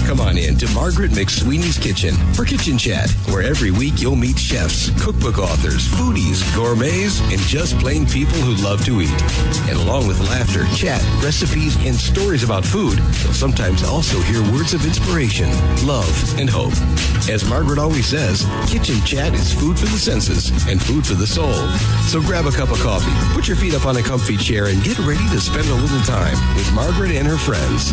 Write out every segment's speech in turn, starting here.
Come on in to Margaret McSweeney's Kitchen for Kitchen Chat, where every week you'll meet chefs, cookbook authors, foodies, gourmets, and just plain people who love to eat. And along with laughter, chat, recipes, and stories about food, you'll sometimes also hear words of inspiration, love, and hope. As Margaret always says, Kitchen Chat is food for the senses and food for the soul. So grab a cup of coffee, put your feet up on a comfy chair, and get ready to spend a little time with Margaret and her friends.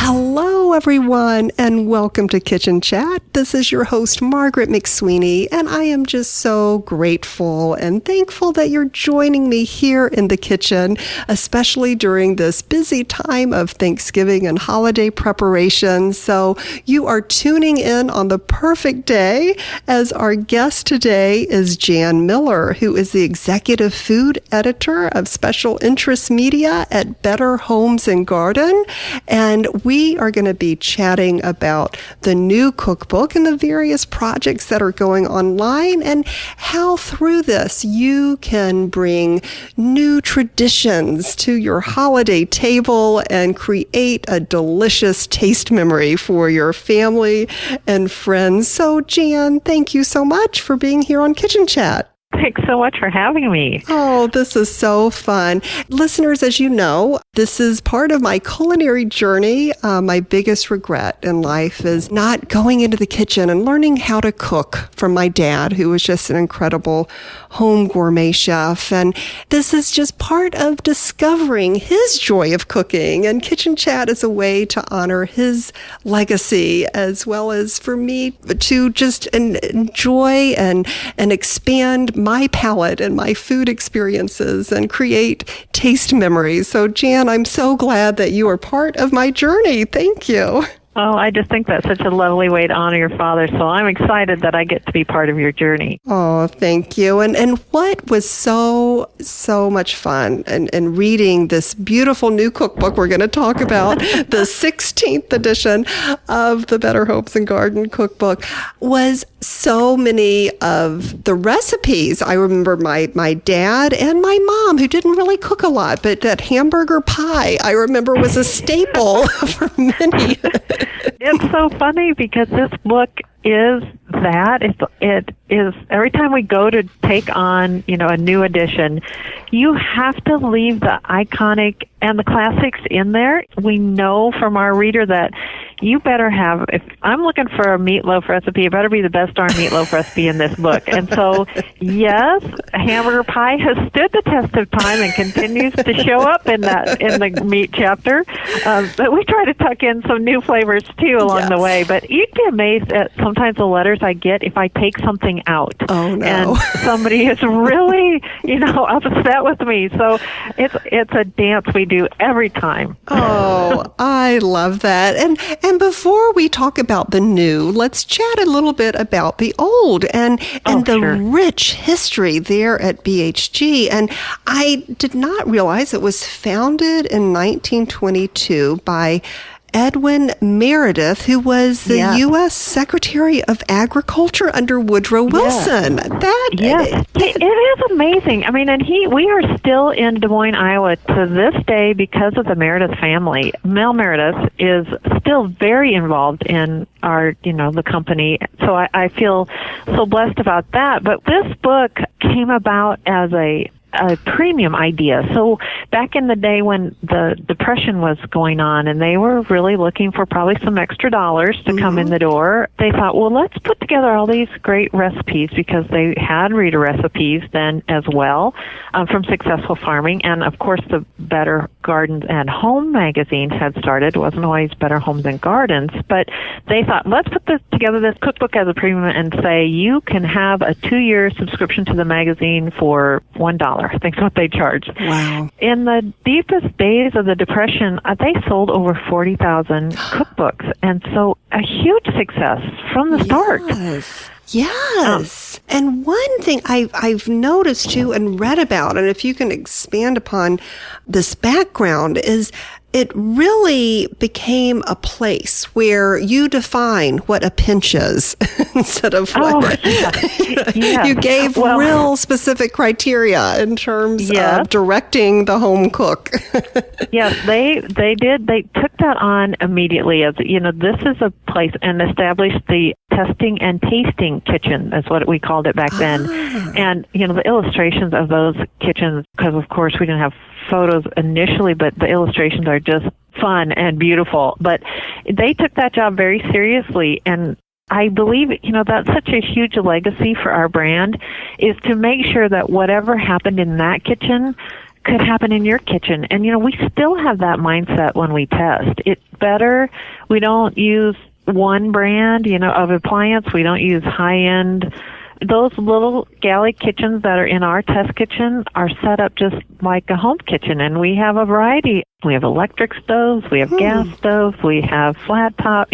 Hello, everyone, and welcome to Kitchen Chat. This is your host, Margaret McSweeney, and I am just so grateful and thankful that you're joining me here in the kitchen, especially during this busy time of Thanksgiving and holiday preparation. So you are tuning in on the perfect day, as our guest today is Jan Miller, who is the executive food editor of Special Interest Media at Better Homes and Garden, and we are going to be chatting about the new cookbook and the various projects that are going online and how through this you can bring new traditions to your holiday table and create a delicious taste memory for your family and friends. So, Jan, thank you so much for being here on Kitchen Chat. Thanks so much for having me. Oh, this is so fun. Listeners, as you know, this is part of my culinary journey. My biggest regret in life is not going into the kitchen and learning how to cook from my dad, who was just an incredible home gourmet chef. And this is just part of discovering his joy of cooking. And Kitchen Chat is a way to honor his legacy, as well as for me to just enjoy and expand my palate and my food experiences and create taste memories. So, Jan, I'm so glad that you are part of my journey. Thank you. Oh, I just think that's such a lovely way to honor your father. So I'm excited that I get to be part of your journey. Oh, thank you. And what was so much fun and reading this beautiful new cookbook we're going to talk about, the 16th edition of the Better Homes and Garden cookbook, was so many of the recipes. I remember my dad and my mom, who didn't really cook a lot, but that hamburger pie, I remember, was a staple for many. It's so funny because this book is that. It is every time we go to take on, a new edition, you have to leave the iconic and the classics in there. We know from our reader that you better have, if I'm looking for a meatloaf recipe, it better be the best darn meatloaf recipe in this book. And so, yes, hamburger pie has stood the test of time and continues to show up in the meat chapter. But we try to tuck in some new flavors too along the way. But you'd be amazed at sometimes the letters I get if I take something out. Oh, no. And somebody is really, upset with me. So it's a dance we do every time. Oh, I love that. And before we talk about the new, let's chat a little bit about the old and the rich history there at BHG. And I did not realize it was founded in 1922 by Edwin Meredith, who was the U.S. Secretary of Agriculture under Woodrow Wilson. Yes. It is amazing. I mean, and we are still in Des Moines, Iowa to this day because of the Meredith family. Mel Meredith is still very involved in our, the company. So I feel so blessed about that. But this book came about as a premium idea. So back in the day when the Depression was going on and they were really looking for probably some extra dollars to come in the door, they thought, well, let's put together all these great recipes, because they had reader recipes then as well from Successful Farming. And of course, the Better Gardens and Home magazine had started. It wasn't always Better Homes and Gardens, but they thought, let's put together this cookbook as a premium and say you can have a 2-year subscription to the magazine for $1. I think is what they charged. Wow. In the deepest days of the Depression, they sold over 40,000 cookbooks. And so a huge success from the start. Yes. And one thing I've noticed too and read about, and if you can expand upon this background, is it really became a place where you define what a pinch is instead of what you gave real specific criteria in terms of directing the home cook. Yes, they did. They took that on immediately as, this is a place, and established the testing and tasting kitchen. That's what we called it back then. And, the illustrations of those kitchens, because of course we didn't have photos initially, but the illustrations are just fun and beautiful. But they took that job very seriously, and I believe, that's such a huge legacy for our brand, is to make sure that whatever happened in that kitchen could happen in your kitchen. And, we still have that mindset when we test. It's better. We don't use one brand, of appliance. We don't use high-end. Those little galley kitchens that are in our test kitchen are set up just like a home kitchen, and we have a variety. We have electric stoves, we have gas stoves, we have flat top.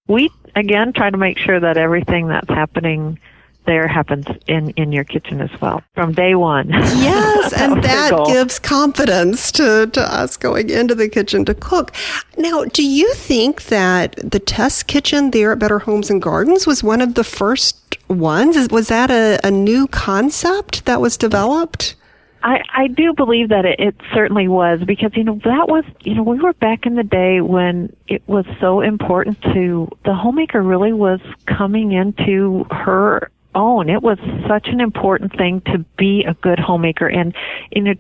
We, again, try to make sure that everything that's happening there happens in your kitchen as well from day one. Yes, and that gives confidence to us going into the kitchen to cook. Now, do you think that the test kitchen there at Better Homes and Gardens was one of the first ones? Was that a new concept that was developed? I do believe that it certainly was, because, that was, we were back in the day when it was so important the homemaker really was coming into her own. It was such an important thing to be a good homemaker, and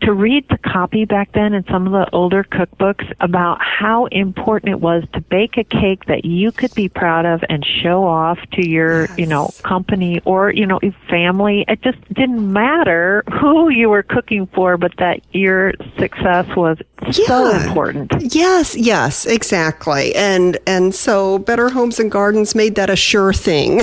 to read the copy back then in some of the older cookbooks about how important it was to bake a cake that you could be proud of and show off to your company or family. It just didn't matter who you were cooking for, but that your success was so important. Yes, exactly. And so Better Homes and Gardens made that a sure thing,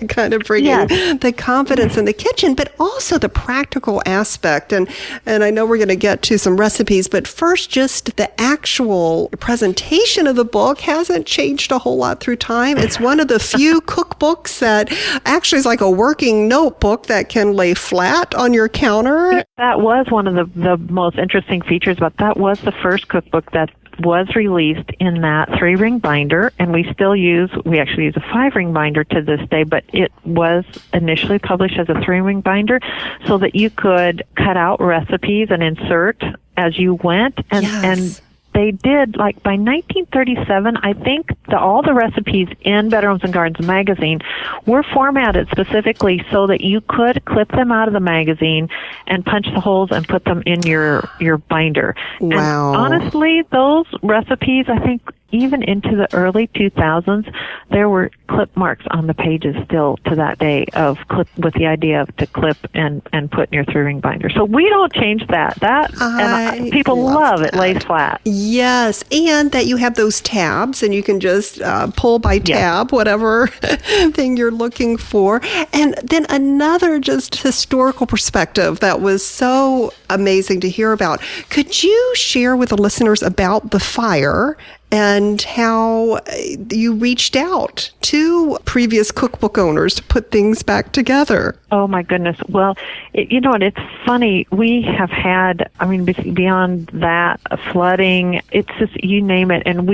kind of bringing the confidence in the kitchen, but also the practical aspect. And I know we're going to get to some recipes, but first, just the actual presentation of the book hasn't changed a whole lot through time. It's one of the few cookbooks that actually is like a working notebook that can lay flat on your counter. That was one of the most interesting features, but that was the first cookbook that was released in that 3-ring binder, and we actually use a 5-ring binder to this day, but it was initially published as a 3-ring binder so that you could cut out recipes and insert as you went. And they did, by 1937, I think all the recipes in Better Homes and Gardens magazine were formatted specifically so that you could clip them out of the magazine and punch the holes and put them in your binder. Wow. And honestly, those recipes, I think, even into the early 2000s, there were clip marks on the pages still to that day of clip, with the idea of to clip and put in your 3-ring binder. So we don't change that. And people love it, lays flat. Yes, and that you have those tabs, and you can just pull by tab, whatever thing you're looking for. And then another just historical perspective that was so amazing to hear about. Could you share with the listeners about the fire and how you reached out to previous cookbook owners to put things back together? Oh, my goodness. Well, it's funny. We have had, beyond that, flooding, it's just, you name it. And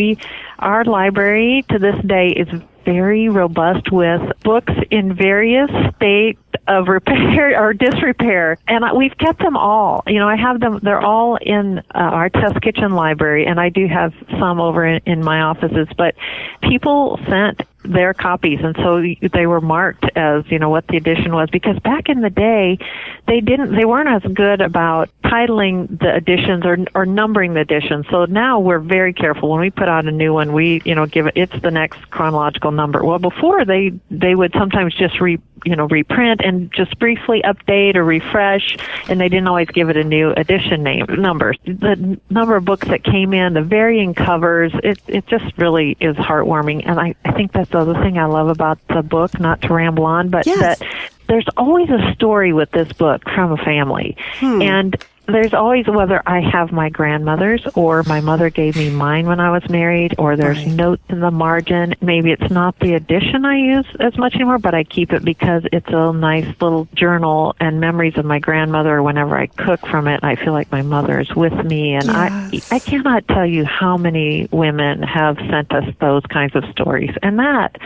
our library to this day is very robust with books in various states of repair or disrepair, and we've kept them all. I have them; they're all in our test kitchen library, and I do have some over in my offices. But people sent their copies, and so they were marked as what the edition was, because back in the day they weren't as good about titling the editions or numbering the editions. So now we're very careful when we put out a new one. We give it's the next chronological number. Well, before they would sometimes just reprint and just briefly update or refresh, and they didn't always give it a new edition number. The number of books that came in, the varying covers, it just really is heartwarming. And I think that's the other thing I love about the book, not to ramble on, but that there's always a story with this book from a family. And there's always, whether I have my grandmother's or my mother gave me mine when I was married, or there's notes in the margin. Maybe it's not the edition I use as much anymore, but I keep it because it's a nice little journal and memories of my grandmother. Whenever I cook from it, I feel like my mother is with me. And I cannot tell you how many women have sent us those kinds of stories. And that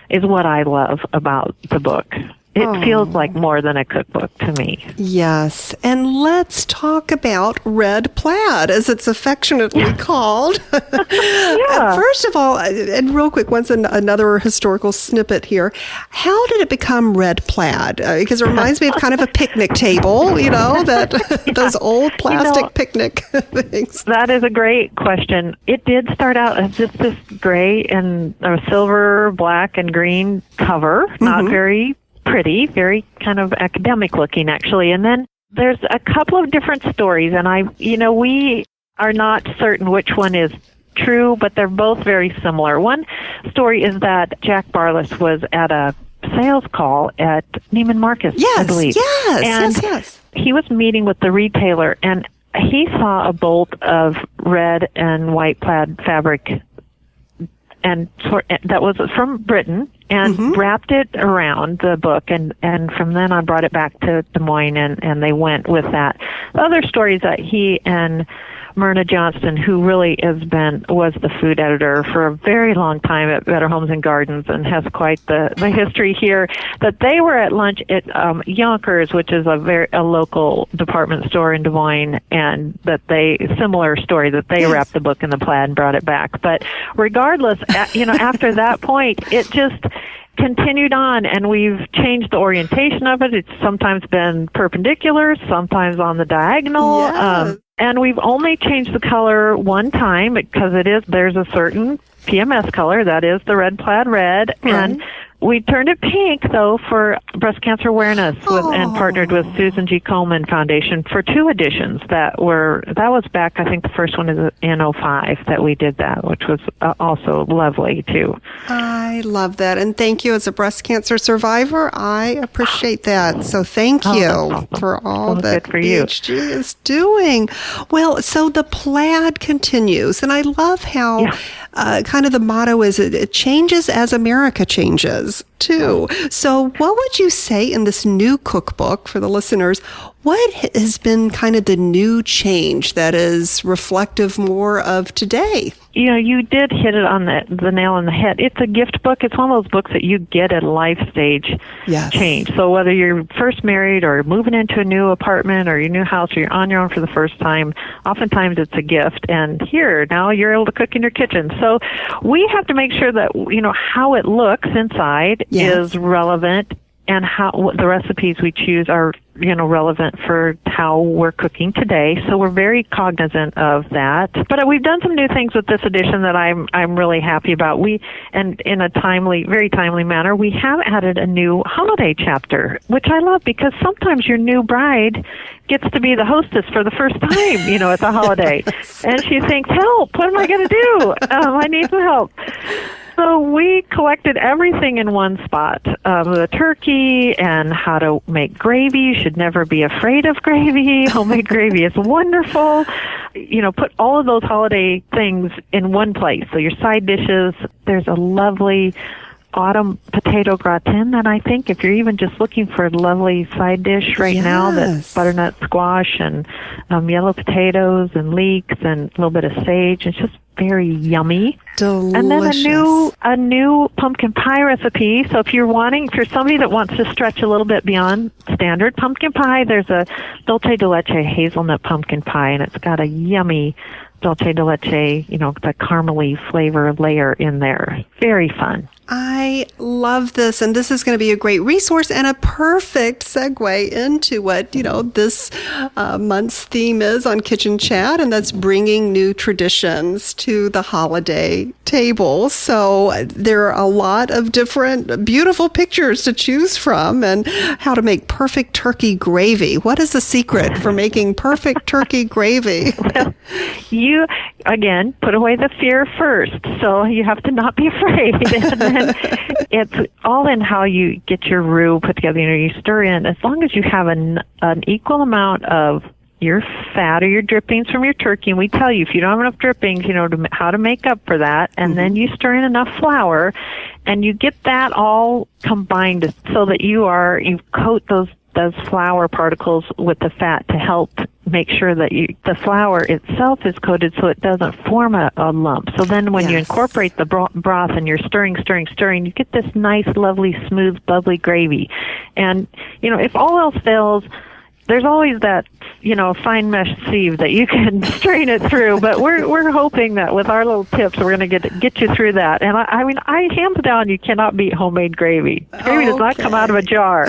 is what I love about the book. It feels like more than a cookbook to me. Yes. And let's talk about Red Plaid, as it's affectionately called. First of all, and real quick, once another historical snippet here, how did it become Red Plaid? Because it reminds me of kind of a picnic table, that those old plastic picnic things. That is a great question. It did start out as just this gray and silver, black, and green cover, not very pretty, very kind of academic looking, actually. And then there's a couple of different stories, and we are not certain which one is true, but they're both very similar. One story is that Jack Barlas was at a sales call at Neiman Marcus, I believe. Yes. He was meeting with the retailer, and he saw a bolt of red and white plaid fabric and that was from Britain, and wrapped it around the book, and from then on brought it back to Des Moines, and they went with that. The other story is that he and Myrna Johnston, who really was the food editor for a very long time at Better Homes and Gardens and has quite the history here, that they were at lunch at Yonkers, which is a local department store in Des Moines, and that similar story, that they wrapped the book in the plaid and brought it back. But regardless, after that point, it just continued on, and we've changed the orientation of it. It's sometimes been perpendicular, sometimes on the diagonal. Yes. And we've only changed the color one time because there's a certain PMS color, that is the Red Plaid Red. Right. And we turned it pink, though, for breast cancer awareness and partnered with Susan G. Komen Foundation for 2 editions that was back, I think the first one is in 2005 that we did that, which was also lovely, too. I love that. And thank you. As a breast cancer survivor, I appreciate that. So thank you awesome. For all that for you. BHG is doing. Well, so the plaid continues. And I love how kind of the motto is it changes as America changes, too. So what would you say in this new cookbook for the listeners? What has been kind of the new change that is reflective more of today? You did hit it on the nail on the head. It's a gift book. It's one of those books that you get at a life stage change. So whether you're first married or moving into a new apartment or your new house or you're on your own for the first time, oftentimes it's a gift. And here, now you're able to cook in your kitchen. So we have to make sure that, how it looks inside is relevant, and how the recipes we choose are, relevant for how we're cooking today. So we're very cognizant of that. But we've done some new things with this edition that I'm really happy about. And in a very timely manner, we have added a new holiday chapter, which I love because sometimes your new bride gets to be the hostess for the first time, at the holiday. And she thinks, help, what am I going to do? I need some help. So we collected everything in one spot, the turkey and how to make gravy. You should never be afraid of gravy. Homemade gravy is wonderful. Put all of those holiday things in one place. So your side dishes, there's a lovely autumn potato gratin that I think if you're even just looking for a lovely side dish now, that's butternut squash and yellow potatoes and leeks and a little bit of sage. It's just very yummy. Delicious. And then a new pumpkin pie recipe. So if you're somebody that wants to stretch a little bit beyond standard pumpkin pie, there's a dulce de leche hazelnut pumpkin pie, and it's got a yummy dulce de leche, the caramely flavor layer in there. Very fun. I love this, and this is going to be a great resource and a perfect segue into what, this month's theme is on Kitchen Chat, and that's bringing new traditions to the holiday table. So there are a lot of different beautiful pictures to choose from, and how to make perfect turkey gravy. What is the secret for making perfect turkey gravy? Well, you, again, put away the fear first. So you have to not be afraid. And then it's all in how you get your roux put together. You stir in, as long as you have an equal amount of your fat or your drippings from your turkey, and we tell you if you don't have enough drippings, how to make up for that, and then you stir in enough flour, and you get that all combined so that you coat those flour particles with the fat to help make sure that the flour itself is coated so it doesn't form a lump. So then when you incorporate the broth and you're stirring, you get this nice, lovely, smooth, bubbly gravy. And, if all else fails, there's always that, fine mesh sieve that you can strain it through. But we're hoping that with our little tips, we're going to get you through that. And I hands down, you cannot beat homemade gravy. Gravy does not come out of a jar.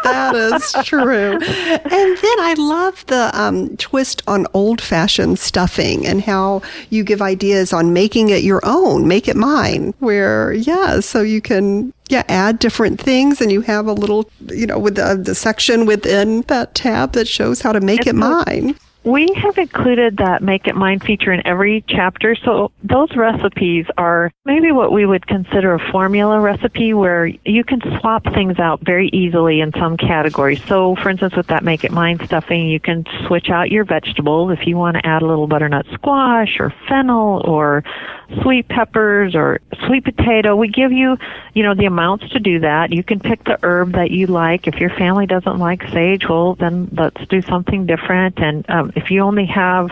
That is true. And then I love the twist on old-fashioned stuffing and how you give ideas on making it your own, make it mine, where, so you can add different things, and you have a little, with the section within that tab that shows how to make it mine. We have included that Make It Mine feature in every chapter, so those recipes are maybe what we would consider a formula recipe where you can swap things out very easily in some categories. So, for instance, with that Make It Mine stuffing, you can switch out your vegetables if you want to add a little butternut squash or fennel or sweet peppers or sweet potato. We give you, the amounts to do that. You can pick the herb that you like. If your family doesn't like sage, well, then let's do something different. And if you only have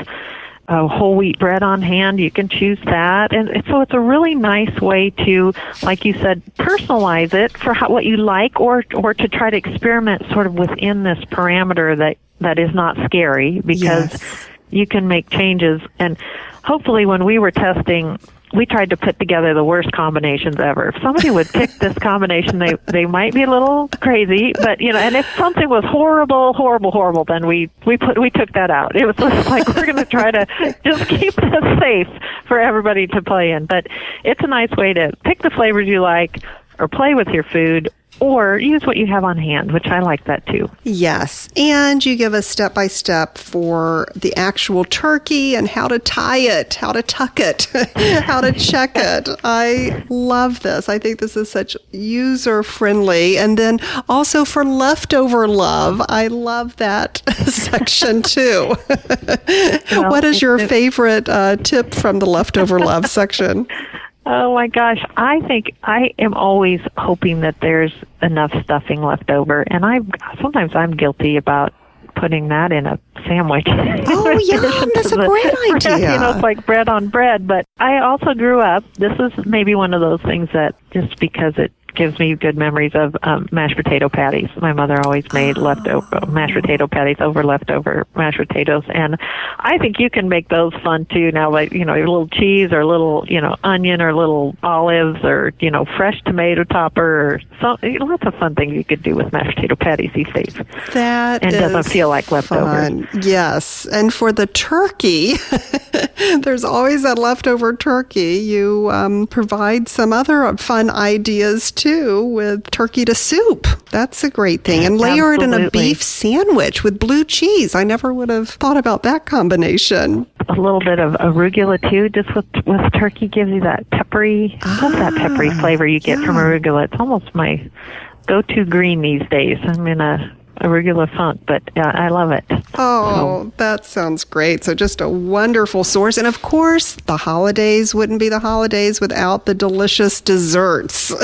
whole wheat bread on hand, you can choose that. And so it's a really nice way to, like you said, personalize it for what you like, or to try to experiment sort of within this parameter that is not scary, because you can make changes. And hopefully when we were testing, we tried to put together the worst combinations ever. If somebody would pick this combination, they might be a little crazy, but and if something was horrible, then we took that out. It was just like, we're going to try to just keep this safe for everybody to play in. But it's a nice way to pick the flavors you like, or play with your food, or use what you have on hand, which I like that too. Yes, and you give us step-by-step for the actual turkey and how to tie it, how to tuck it, how to check it. I love this. I think this is such user-friendly. And then also for leftover love, I love that section too. What is your favorite tip from the leftover love section? Oh my gosh, I think I am always hoping that there's enough stuffing left over, and sometimes I'm guilty about putting that in a sandwich. Oh, yeah, that's a great idea. It's like bread on bread. But I also grew up, this is maybe one of those things that just because it gives me good memories of mashed potato patties. My mother always made leftover mashed potato patties over leftover mashed potatoes, and I think you can make those fun too now, like, a little cheese or a little, onion or little olives or, fresh tomato topper or lots of fun things you could do with mashed potato patties these days. That and doesn't feel like leftovers. Yes, and for the turkey, there's always that leftover turkey. You provide some other fun ideas too with turkey to soup. That's a great thing. And layer it in a beef sandwich with blue cheese. I never would have thought about that combination. A little bit of arugula too, just with turkey, gives you that peppery, love that peppery flavor you get from arugula. It's almost my go-to green these days. I'm in a arugula funk, but I love it. Oh, that sounds great. So just a wonderful source. And of course, the holidays wouldn't be the holidays without the delicious desserts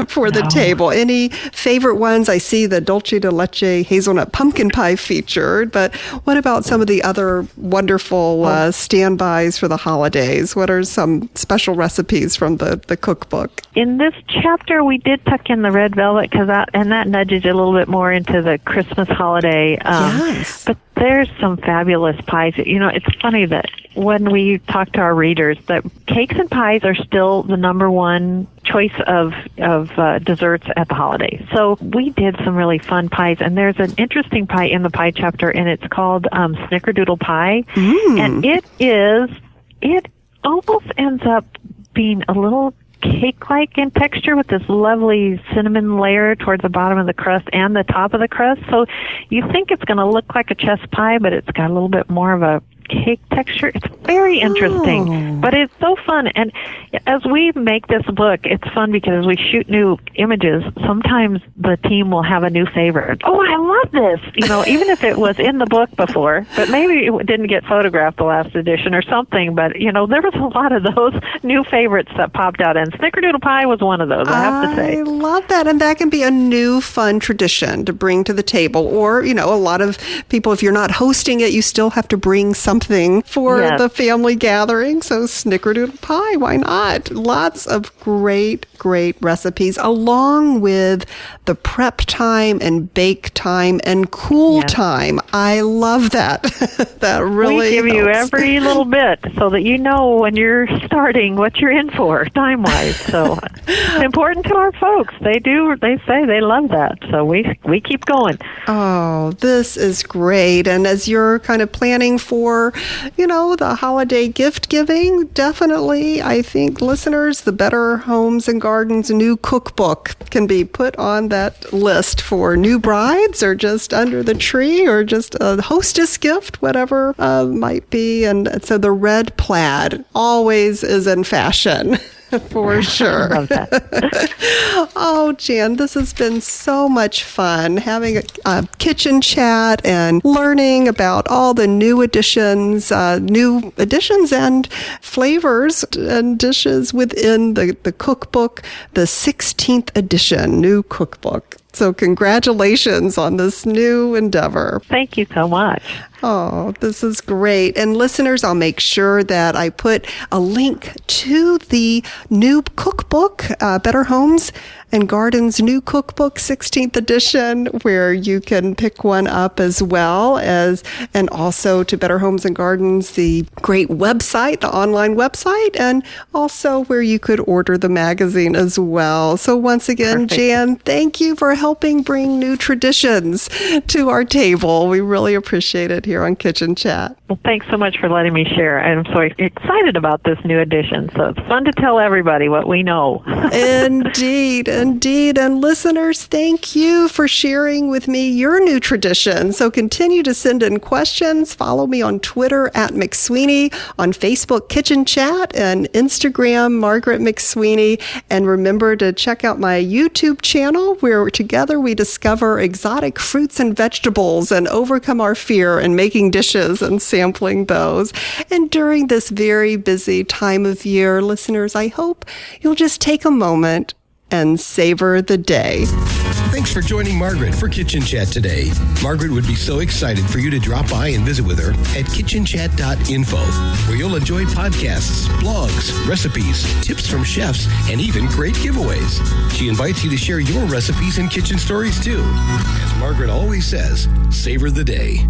for the table. Any favorite ones? I see the dulce de leche hazelnut pumpkin pie featured, but what about some of the other wonderful standbys for the holidays? What are some special recipes from the cookbook? In this chapter, we did tuck in the red velvet, that nudges you a little bit more into the Christmas holiday. Yes. But there's some fabulous pies. It's funny that when we talk to our readers, that cakes and pies are still the number one choice of desserts at the holidays. So we did some really fun pies, and there's an interesting pie in the pie chapter, and it's called Snickerdoodle pie. And it almost ends up being a little cake-like in texture with this lovely cinnamon layer towards the bottom of the crust and the top of the crust. So you think it's going to look like a chess pie, but it's got a little bit more of a cake texture. It's very interesting, but it's so fun. And as we make this book, it's fun because as we shoot new images, sometimes the team will have a new favorite. Oh, I love this! Even if it was in the book before, but maybe it didn't get photographed the last edition or something. But there was a lot of those new favorites that popped out, and Snickerdoodle Pie was one of those. I have to say, I love that, and that can be a new fun tradition to bring to the table. Or a lot of people, if you're not hosting it, you still have to bring something for the family gathering. So Snickerdoodle Pie, why not? Lots of great recipes, along with the prep time and bake time and cool time. I love that. That really we give helps. You every little bit so that you know when you're starting what you're in for time-wise. So it's important to our folks. They say they love that. So we keep going. Oh, this is great. And as you're kind of planning for, the holiday gift giving, definitely, I think, listeners, the Better Homes and Gardens new cookbook can be put on that list for new brides or just under the tree or just a hostess gift, whatever might be. And so the red plaid always is in fashion. For sure. I love that. Oh, Jan, this has been so much fun having a kitchen chat and learning about all the new additions and flavors and dishes within the cookbook, the 16th edition new cookbook. So congratulations on this new endeavor. Thank you so much. Oh, this is great. And listeners, I'll make sure that I put a link to the new cookbook, Better Homes and Gardens new cookbook, 16th edition, where you can pick one up as well as, and also to Better Homes and Gardens, the great website, the online website, and also where you could order the magazine as well. So once again, Perfect. Jan, thank you for helping bring new traditions to our table. We really appreciate it here on Kitchen Chat. Well, thanks so much for letting me share. I'm so excited about this new edition. So it's fun to tell everybody what we know. Indeed. And listeners, thank you for sharing with me your new tradition. So continue to send in questions. Follow me on Twitter at McSweeney, on Facebook Kitchen Chat, and Instagram Margaret McSweeney. And remember to check out my YouTube channel where together we discover exotic fruits and vegetables and overcome our fear in making dishes and sampling those. And during this very busy time of year, listeners, I hope you'll just take a moment and savor the day. Thanks for joining Margaret for Kitchen Chat today. Margaret would be so excited for you to drop by and visit with her at kitchenchat.info, where you'll enjoy podcasts, blogs, recipes, tips from chefs, and even great giveaways. She invites you to share your recipes and kitchen stories too. As Margaret always says, savor the day.